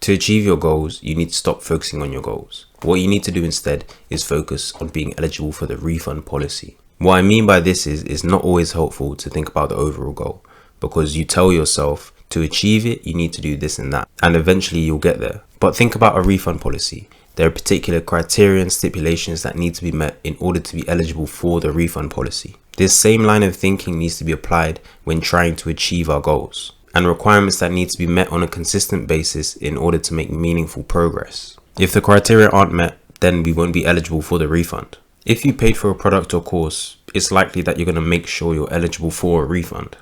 To achieve your goals, you need to stop focusing on your goals. What you need to do instead is focus on being eligible for the refund policy. What I mean by this is it's not always helpful to think about the overall goal, because you tell yourself to achieve it, you need to do this and that, and eventually you'll get there. But think about a refund policy. There are particular criteria and stipulations that need to be met in order to be eligible for the refund policy. This same line of thinking needs to be applied when trying to achieve our goals, and requirements that need to be met on a consistent basis in order to make meaningful progress. If the criteria aren't met, then we won't be eligible for the refund. If you paid for a product or course, it's likely that you're going to make sure you're eligible for a refund,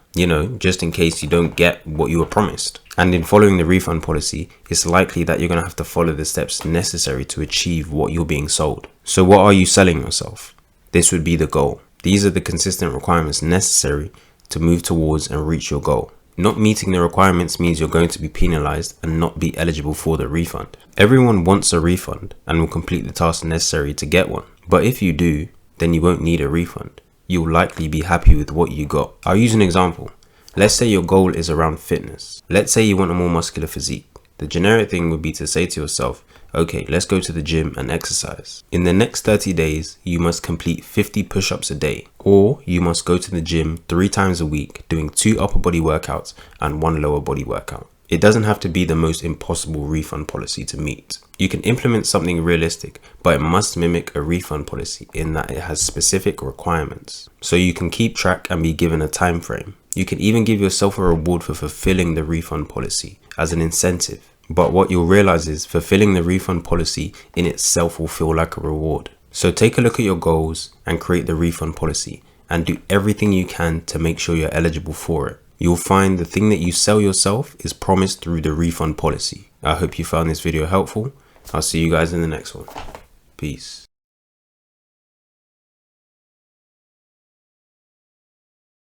just in case you don't get what you were promised. And in following the refund policy, it's likely that you're going to have to follow the steps necessary to achieve what you're being sold. So what are you selling yourself? This would be the goal. These are the consistent requirements necessary to move towards and reach your goal. Not meeting the requirements means you're going to be penalized and not be eligible for the refund. Everyone wants a refund and will complete the tasks necessary to get one. But if you do, then you won't need a refund. You'll likely be happy with what you got. I'll use an example. Let's say your goal is around fitness. Let's say you want a more muscular physique. The generic thing would be to say to yourself, okay, let's go to the gym and exercise. In the next 30 days, you must complete 50 push-ups a day, or you must go to the gym 3 times a week, doing 2 upper body workouts and 1 lower body workout. It doesn't have to be the most impossible refund policy to meet. You can implement something realistic, but it must mimic a refund policy in that it has specific requirements. So you can keep track and be given a time frame. You can even give yourself a reward for fulfilling the refund policy as an incentive. But what you'll realize is fulfilling the refund policy in itself will feel like a reward. So take a look at your goals and create the refund policy and do everything you can to make sure you're eligible for it. You'll find the thing that you sell yourself is promised through the refund policy. I hope you found this video helpful. I'll see you guys in the next one. Peace.